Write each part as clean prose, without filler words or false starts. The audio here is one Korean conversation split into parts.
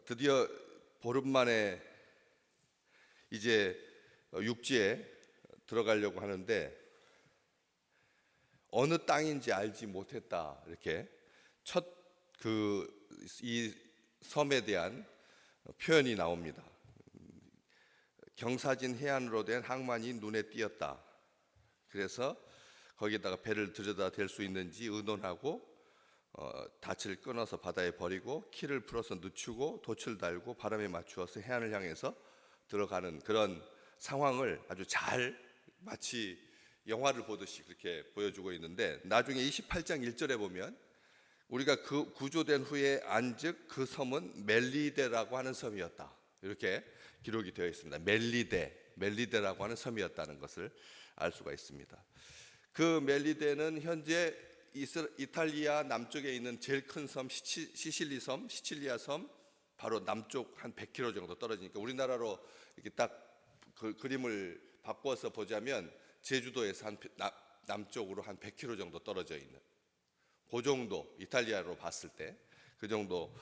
드디어 보름 만에 이제 육지에 들어가려고 하는데 어느 땅인지 알지 못했다. 이렇게 첫 이 섬에 대한 표현이 나옵니다. 경사진 해안으로 된 항만이 눈에 띄었다. 그래서 거기에다가 배를 들여다 댈 수 있는지 의논하고 닻을 끊어서 바다에 버리고 키를 풀어서 늦추고 돛을 달고 바람에 맞추어서 해안을 향해서 들어가는 그런 상황을 아주 잘 마치 영화를 보듯이 그렇게 보여주고 있는데, 나중에 28장 1절에 보면 우리가 그 구조된 후에 안즉 그 섬은 멜리데라고 하는 섬이었다, 이렇게 기록이 되어 있습니다. 멜리데라고 하는 섬이었다는 것을 알 수가 있습니다. 그 멜리데는 현재 이탈리아 남쪽에 있는 제일 큰 섬 시칠리아 섬 바로 남쪽 한 100km 정도 떨어지니까, 우리나라로 이렇게 딱 그 그림을 바꿔서 보자면 제주도에서 한 남쪽으로 한 100km 정도 떨어져 있는 그 정도, 이탈리아로 봤을 때 그 정도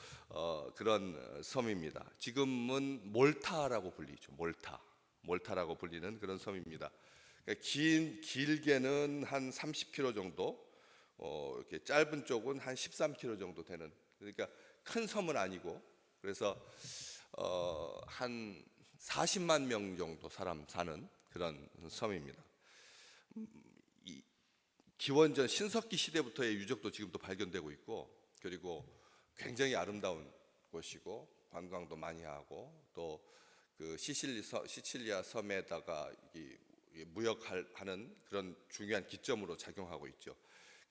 그런 섬입니다. 지금은 몰타라고 불리죠. 몰타라고 불리는 그런 섬입니다. 그러니까 길게는 한 30km 정도, 이렇게 짧은 쪽은 한 13km 정도 되는, 그러니까 큰 섬은 아니고, 그래서 한 40만 명 정도 사람 사는 그런 섬입니다. 기원전 신석기 시대부터의 유적도 지금도 발견되고 있고, 그리고 굉장히 아름다운 곳이고 관광도 많이 하고, 또 그 시칠리아 섬에다가 무역하는 그런 중요한 기점으로 작용하고 있죠.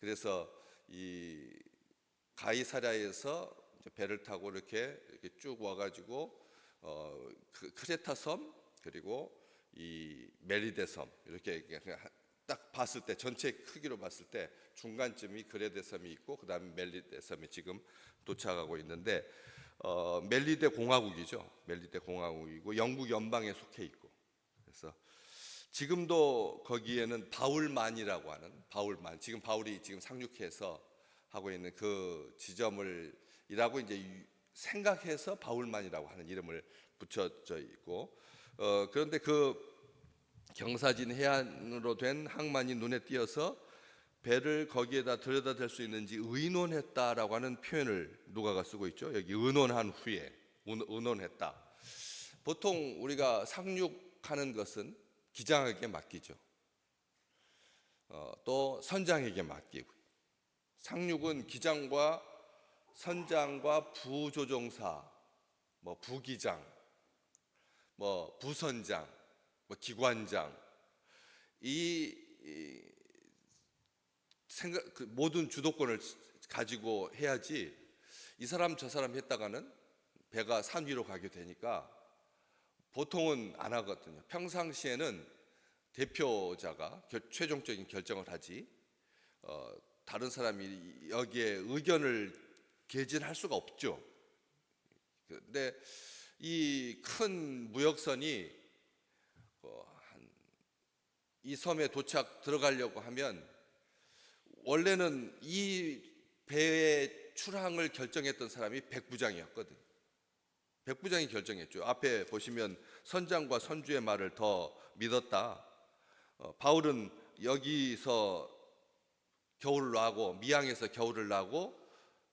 그래서 이 가이사랴에서 배를 타고 이렇게 쭉 와가지고 크레타 섬, 그리고 이 멜리데 섬, 이렇게 딱 봤을 때 전체 크기로 봤을 때 중간쯤이 그레데 섬이 있고, 그 다음에 멜리데 섬이 지금 도착하고 있는데, 멜리데 공화국이죠. 멜리데 공화국이고 영국 연방에 속해 있고, 그래서 지금도 거기에는 바울만이라고 하는, 지금 바울이 지금 상륙해서 하고 있는 그 지점을 이라고 이제 생각해서 바울만이라고 하는 이름을 붙여져 있고, 그런데 그 경사진 해안으로 된 항만이 눈에 띄어서 배를 거기에다 들여다 댈 수 있는지 의논했다라고 하는 표현을 누가가 쓰고 있죠. 여기 의논한 후에, 의논했다. 보통 우리가 상륙하는 것은 기장에게 맡기죠. 또 선장에게 맡기고, 상륙은 기장과 선장과 부조종사, 뭐 부기장, 뭐 부선장, 뭐 기관장, 그 모든 주도권을 가지고 해야지, 이 사람 저 사람 했다가는 배가 산 위로 가게 되니까 보통은 안 하거든요. 평상시에는 대표자가 최종적인 결정을 하지, 다른 사람이 여기에 의견을 개진할 수가 없죠. 근데 이 큰 무역선이 이 섬에 들어가려고 하면, 원래는 이 배의 출항을 결정했던 사람이 백부장이었거든요. 백부장이 결정했죠. 앞에 보시면 선장과 선주의 말을 더 믿었다. 바울은 여기서 겨울을 나고, 미항에서 겨울을 나고,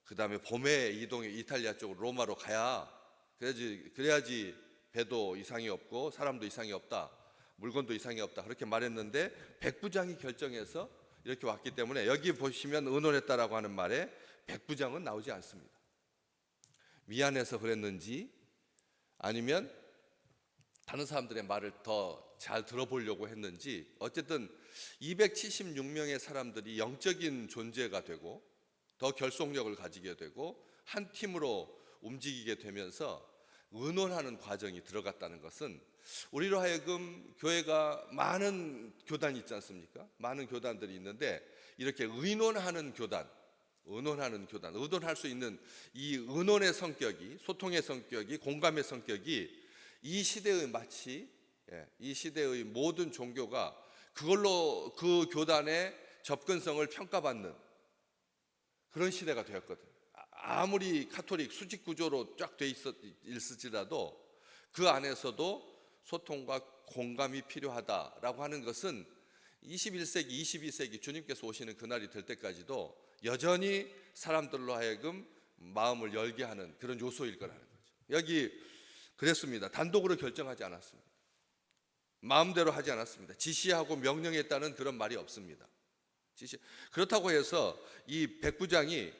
그 다음에 봄에 이동해 이탈리아 쪽으로 로마로 가야, 그래야지 배도 이상이 없고 사람도 이상이 없다, 물건도 이상이 없다, 그렇게 말했는데 백부장이 결정해서 이렇게 왔기 때문에, 여기 보시면 의논했다라고 하는 말에 백부장은 나오지 않습니다. 미안해서 그랬는지 아니면 다른 사람들의 말을 더 잘 들어보려고 했는지, 어쨌든 276명의 사람들이 영적인 존재가 되고 더 결속력을 가지게 되고 한 팀으로 움직이게 되면서 의논하는 과정이 들어갔다는 것은, 우리로 하여금 교회가 많은 교단이 있지 않습니까? 많은 교단들이 있는데, 이렇게 의논하는 교단, 의논할 수 있는 이 의논의 성격이, 소통의 성격이, 공감의 성격이 이 시대의 이 시대의 모든 종교가 그걸로 그 교단의 접근성을 평가받는 그런 시대가 되었거든요. 아무리 카톨릭 수직 구조로 쫙 돼 있을지라도 그 안에서도 소통과 공감이 필요하다라고 하는 것은 21세기, 22세기 주님께서 오시는 그날이 될 때까지도 여전히 사람들로 하여금 마음을 열게 하는 그런 요소일 거라는 거죠. 여기 그랬습니다. 단독으로 결정하지 않았습니다. 마음대로 하지 않았습니다. 지시하고 명령했다는 그런 말이 없습니다. 그렇다고 해서 이 백부장이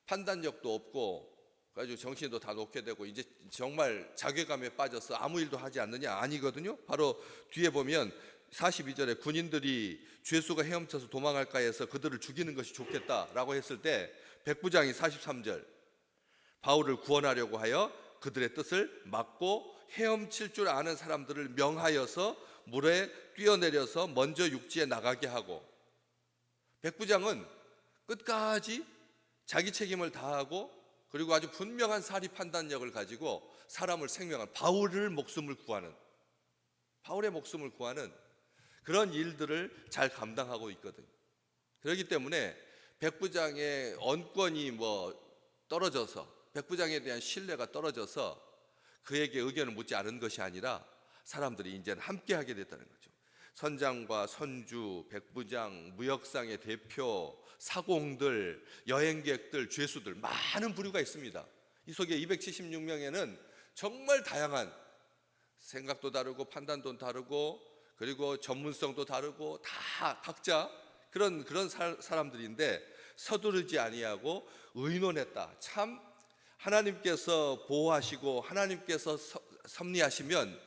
판단력도 없고 가지고 정신도 다 놓게 되고 이제 정말 자괴감에 빠져서 아무 일도 하지 않느냐? 아니거든요. 바로 뒤에 보면 42절에 군인들이 죄수가 헤엄쳐서 도망할까 해서 그들을 죽이는 것이 좋겠다라고 했을 때 백부장이 43절 바울을 구원하려고 하여 그들의 뜻을 막고 헤엄칠 줄 아는 사람들을 명하여서 물에 뛰어내려서 먼저 육지에 나가게 하고, 백부장은 끝까지 자기 책임을 다하고 그리고 아주 분명한 사리 판단력을 가지고 사람을 생명한 바울의 목숨을 구하는 그런 일들을 잘 감당하고 있거든요. 그렇기 때문에 백부장의 언권이 떨어져서, 백부장에 대한 신뢰가 떨어져서 그에게 의견을 묻지 않은 것이 아니라 사람들이 이제는 함께 하게 됐다는 거죠. 선장과 선주, 백부장, 무역상의 대표, 사공들, 여행객들, 죄수들, 많은 부류가 있습니다. 이 속에 276명에는 정말 다양한 생각도 다르고 판단도 다르고 그리고 전문성도 다르고 다 각자 그런 사람들인데 서두르지 아니하고 의논했다. 참 하나님께서 보호하시고 하나님께서 섭리하시면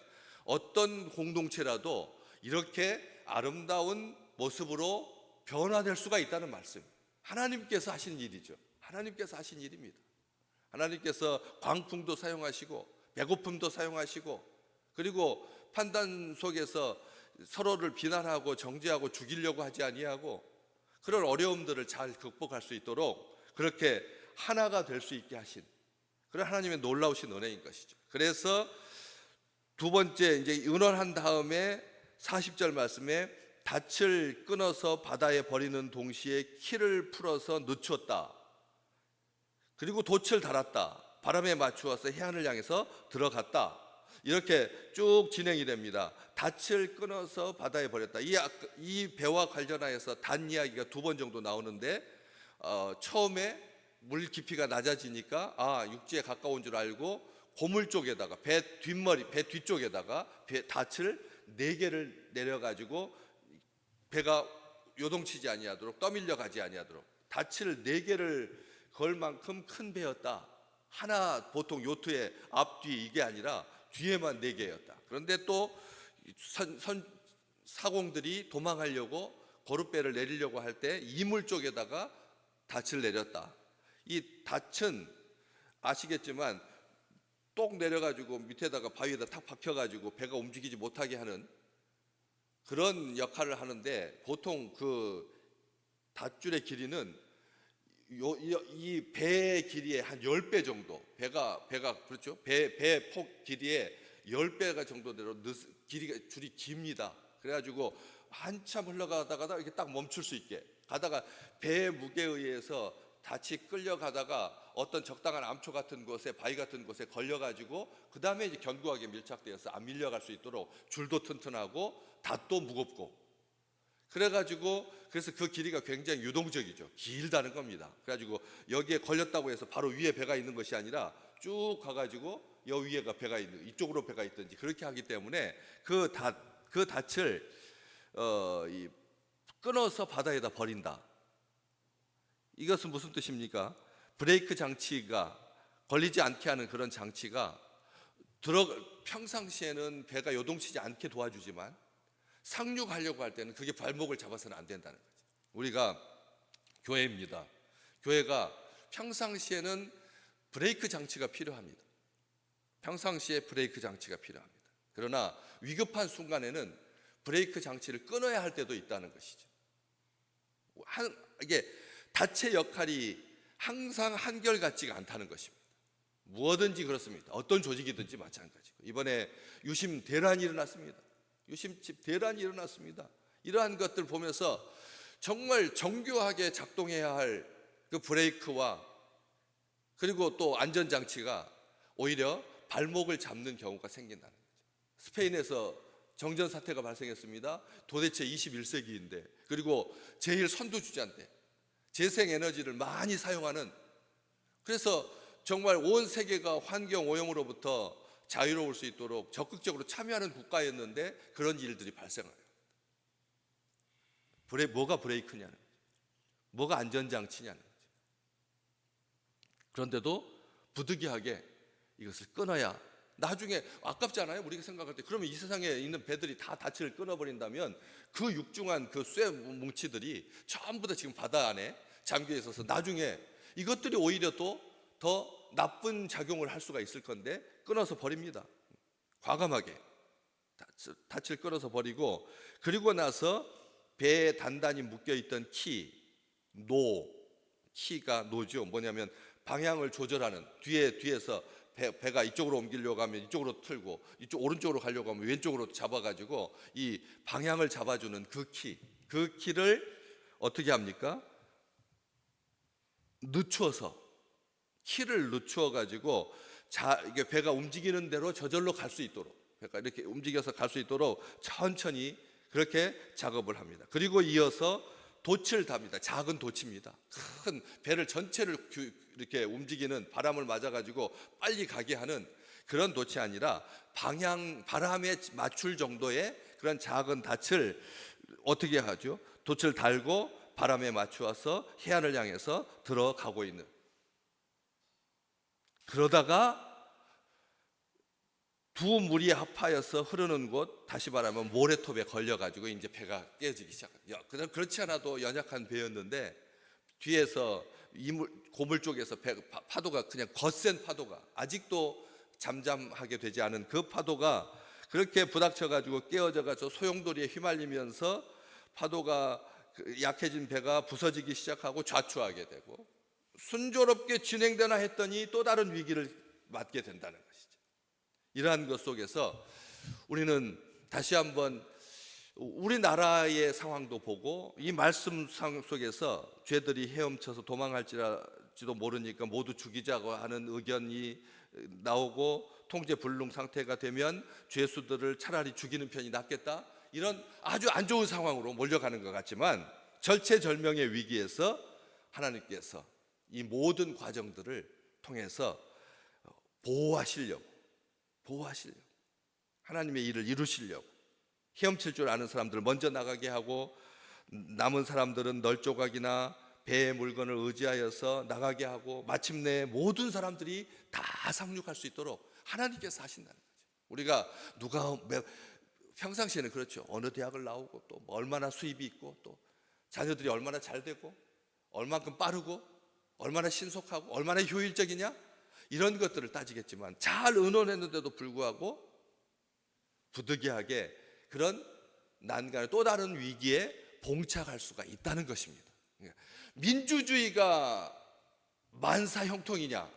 어떤 공동체라도 이렇게 아름다운 모습으로 변화될 수가 있다는 말씀. 하나님께서 하신 일이죠. 하나님께서 하신 일입니다. 하나님께서 광풍도 사용하시고 배고픔도 사용하시고 그리고 판단 속에서 서로를 비난하고 정죄하고 죽이려고 하지 아니하고 그런 어려움들을 잘 극복할 수 있도록 그렇게 하나가 될 수 있게 하신 그런 하나님의 놀라우신 은혜인 것이죠. 그래서 두 번째 이제 의논한 다음에 40절 말씀에 닻을 끊어서 바다에 버리는 동시에 키를 풀어서 늦췄다. 그리고 돛을 달았다. 바람에 맞추어서 해안을 향해서 들어갔다. 이렇게 쭉 진행이 됩니다. 닻을 끊어서 바다에 버렸다. 이 배와 관련하여서 단 이야기가 두 번 정도 나오는데 처음에 물 깊이가 낮아지니까 육지에 가까운 줄 알고 고물 쪽에다가 배 뒤쪽에다가 닻을 4개를 내려가지고 배가 요동치지 아니하도록 떠밀려 가지 아니하도록 닻을 4개를 걸 만큼 큰 배였다. 하나 보통 요트의 앞뒤 이게 아니라 뒤에만 4개였다. 그런데 또 사공들이 도망하려고 고룻배를 내리려고 할 때 이물 쪽에다가 닻을 내렸다. 이 닻은 아시겠지만 똑 내려가지고 밑에다가 바위에다 탁 박혀가지고 배가 움직이지 못하게 하는 그런 역할을 하는데 보통 그 닷줄의 길이는 이 배의 길이의 한 10배 정도 배가 그렇죠? 배 폭 길이의 10배가 정도대로 줄이 깁니다. 그래가지고 한참 흘러가다가 이렇게 딱 멈출 수 있게 가다가 배의 무게에 의해서 닻이 끌려가다가 어떤 적당한 암초 같은 곳에 바위 같은 곳에 걸려가지고 그 다음에 이제 견고하게 밀착되어서 안 밀려갈 수 있도록 줄도 튼튼하고 닷도 무겁고 그래서 그 길이가 굉장히 유동적이죠. 길다는 겁니다. 그래가지고 여기에 걸렸다고 해서 바로 위에 배가 있는 것이 아니라 쭉 가가지고 여 위에가 배가 있는 이쪽으로 배가 있든지 그렇게 하기 때문에 그 닻을 끊어서 바다에다 버린다. 이것은 무슨 뜻입니까? 브레이크 장치가 걸리지 않게 하는 그런 장치가 평상시에는 배가 요동치지 않게 도와주지만 상륙하려고 할 때는 그게 발목을 잡아서는 안 된다는 거죠. 우리가 교회입니다. 교회가 평상시에는 브레이크 장치가 필요합니다. 평상시에 브레이크 장치가 필요합니다. 그러나 위급한 순간에는 브레이크 장치를 끊어야 할 때도 있다는 것이죠. 이게 닻의 역할이 항상 한결같지가 않다는 것입니다. 무엇든지 그렇습니다. 어떤 조직이든지 마찬가지고 이번에 유심 대란이 일어났습니다. 유심칩 대란이 일어났습니다. 이러한 것들 보면서 정말 정교하게 작동해야 할 그 브레이크와 그리고 또 안전장치가 오히려 발목을 잡는 경우가 생긴다는 거죠. 스페인에서 정전사태가 발생했습니다. 도대체 21세기인데, 그리고 제일 선두주자인데 재생에너지를 많이 사용하는, 그래서 정말 온 세계가 환경오염으로부터 자유로울 수 있도록 적극적으로 참여하는 국가였는데 그런 일들이 발생해요. 뭐가 브레이크냐는 거죠. 뭐가 안전장치냐는 거죠. 그런데도 부득이하게 이것을 끊어야, 나중에 아깝잖아요. 우리가 생각할 때. 그러면 이 세상에 있는 배들이 다 닻을 끊어버린다면 그 육중한 그 쇠 뭉치들이 전부 다 지금 바다 안에 잠겨 있어서 나중에 이것들이 오히려 또 더 나쁜 작용을 할 수가 있을 건데 끊어서 버립니다. 과감하게 닻을 끊어서 버리고, 그리고 나서 배에 단단히 묶여있던 키가 노죠. 뭐냐면 방향을 조절하는, 뒤에서 배가 이쪽으로 옮기려고 하면 이쪽으로 틀고, 이쪽 오른쪽으로 가려고 하면 왼쪽으로 잡아가지고 이 방향을 잡아주는 그 키를 어떻게 합니까? 키를 늦추어 가지고 이게 배가 움직이는 대로 저절로 갈 수 있도록, 배가 이렇게 움직여서 갈 수 있도록 천천히 그렇게 작업을 합니다. 그리고 이어서 돛을 답니다. 작은 돛입니다. 큰 배를 전체를 이렇게 움직이는, 바람을 맞아가지고 빨리 가게 하는 그런 돛이 아니라 바람에 맞출 정도의 그런 작은 닻을 어떻게 하죠? 돛을 달고 바람에 맞추어서 해안을 향해서 들어가고 있는. 그러다가 두 물이 합하여서 흐르는 곳, 다시 말하면 모래톱에 걸려가지고 이제 배가 깨지기 시작합니다. 그렇지 않아도 연약한 배였는데 뒤에서 고물 쪽에서 파도가, 그냥 거센 파도가, 아직도 잠잠하게 되지 않은 그 파도가 그렇게 부닥쳐가지고 깨어져가지고 소용돌이에 휘말리면서 파도가 약해진 배가 부서지기 시작하고 좌추하게 되고, 순조롭게 진행되나 했더니 또 다른 위기를 맞게 된다는 것이죠. 이러한 것 속에서 우리는 다시 한번 우리나라의 상황도 보고, 이 말씀 속에서 죄들이 헤엄쳐서 도망할지도 모르니까 모두 죽이자고 하는 의견이 나오고, 통제 불능 상태가 되면 죄수들을 차라리 죽이는 편이 낫겠다, 이런 아주 안 좋은 상황으로 몰려가는 것 같지만, 절체절명의 위기에서 하나님께서 이 모든 과정들을 통해서 보호하시려고 하나님의 일을 이루시려고, 헤엄칠 줄 아는 사람들을 먼저 나가게 하고 남은 사람들은 널조각이나 배의 물건을 의지하여서 나가게 하고, 마침내 모든 사람들이 다 상륙할 수 있도록 하나님께서 하신다는 거죠. 우리가 평상시에는 그렇죠. 어느 대학을 나오고 또 얼마나 수입이 있고 또 자녀들이 얼마나 잘 되고 얼만큼 빠르고 얼마나 신속하고 얼마나 효율적이냐, 이런 것들을 따지겠지만 잘 의논했는데도 불구하고 부득이하게 그런 난간의 또 다른 위기에 봉착할 수가 있다는 것입니다. 민주주의가 만사 형통이냐?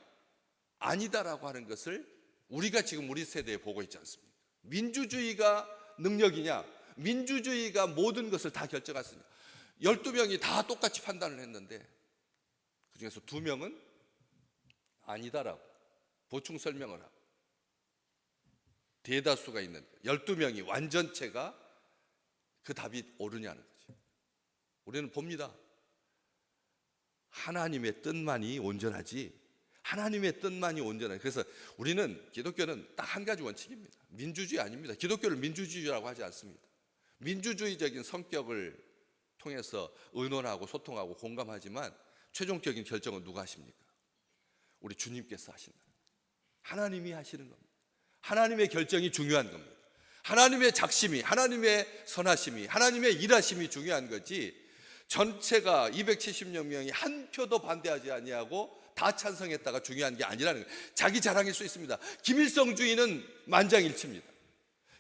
아니다라고 하는 것을 우리가 지금 우리 세대에 보고 있지 않습니까? 민주주의가 능력이냐? 민주주의가 모든 것을 다 결정했습니다. 12명이 다 똑같이 판단을 했는데 그중에서 2명은 아니다라고 보충 설명을 하고, 대다수가 있는 12명이 완전체가 그 답이 옳으냐는 거죠. 우리는 봅니다. 하나님의 뜻만이 온전하지, 하나님의 뜻만이 온전하지. 그래서 우리는, 기독교는 딱 한 가지 원칙입니다. 민주주의 아닙니다. 기독교를 민주주의라고 하지 않습니다. 민주주의적인 성격을 통해서 의논하고 소통하고 공감하지만 최종적인 결정은 누가 하십니까? 우리 주님께서 하신다. 하나님이 하시는 겁니다. 하나님의 결정이 중요한 겁니다. 하나님의 작심이, 하나님의 선하심이, 하나님의 일하심이 중요한 거지, 전체가 270여 명이 한 표도 반대하지 아니하고 다 찬성했다가 중요한 게 아니라는 거예요. 자기 자랑일 수 있습니다. 김일성 주의는 만장일치입니다.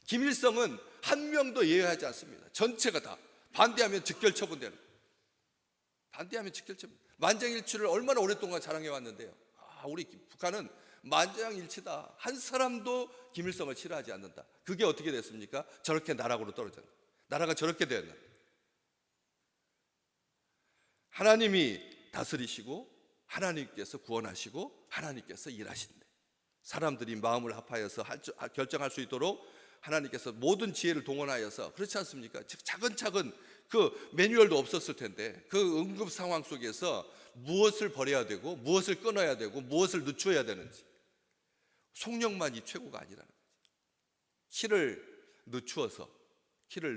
김일성은 한 명도 예외하지 않습니다. 전체가 다 반대하면 직결 처분되는 거예요. 반대하면 직결 처분. 만장일치를 얼마나 오랫동안 자랑해 왔는데요. 우리 북한은 만장일치다. 한 사람도 김일성을 싫어하지 않는다. 그게 어떻게 됐습니까? 저렇게 나락으로 떨어졌다. 나라가 저렇게 되었는데, 하나님이 다스리시고 하나님께서 구원하시고 하나님께서 일하신대. 사람들이 마음을 합하여서 결정할 수 있도록 하나님께서 모든 지혜를 동원하여서, 그렇지 않습니까? 차근차근 그 매뉴얼도 없었을 텐데 그 응급 상황 속에서 무엇을 버려야 되고 무엇을 끊어야 되고 무엇을 늦춰야 되는지, 속력만이 최고가 아니라는 거죠. 키를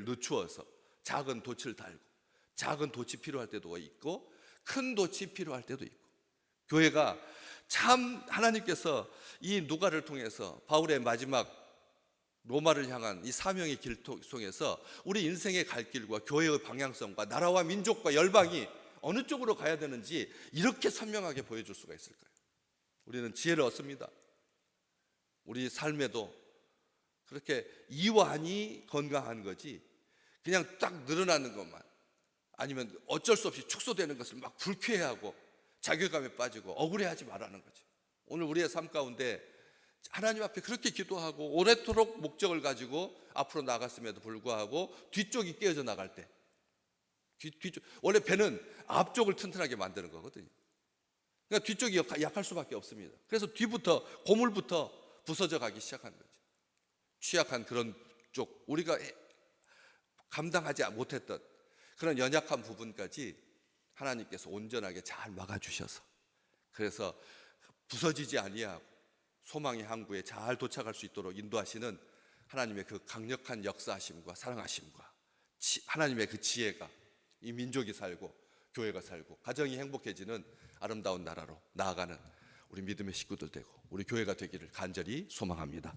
늦추어서 작은 돛을 달고, 작은 돛이 필요할 때도 있고 큰 돛이 필요할 때도 있고, 교회가 참 하나님께서 이 누가를 통해서 바울의 마지막 로마를 향한 이 사명의 길 통해서 우리 인생의 갈 길과 교회의 방향성과 나라와 민족과 열방이 어느 쪽으로 가야 되는지 이렇게 선명하게 보여줄 수가 있을까요? 우리는 지혜를 얻습니다. 우리 삶에도 그렇게 이완이 건강한 거지, 그냥 딱 늘어나는 것만, 아니면 어쩔 수 없이 축소되는 것을 막 불쾌해하고 자괴감에 빠지고 억울해하지 말라는 거죠. 오늘 우리의 삶 가운데 하나님 앞에 그렇게 기도하고 오래도록 목적을 가지고 앞으로 나갔음에도 불구하고 뒤쪽이 깨어져 나갈 때, 뒤쪽, 원래 배는 앞쪽을 튼튼하게 만드는 거거든요. 그러니까 뒤쪽이 약할 수밖에 없습니다. 그래서 뒤부터, 고물부터 부서져 가기 시작하는 거죠. 취약한 그런 쪽, 우리가 감당하지 못했던 그런 연약한 부분까지 하나님께서 온전하게 잘 막아주셔서, 그래서 부서지지 아니하고 소망의 항구에 잘 도착할 수 있도록 인도하시는 하나님의 그 강력한 역사하심과 사랑하심과 하나님의 그 지혜가 이 민족이 살고 교회가 살고 가정이 행복해지는 아름다운 나라로 나아가는 우리 믿음의 식구들 되고 우리 교회가 되기를 간절히 소망합니다.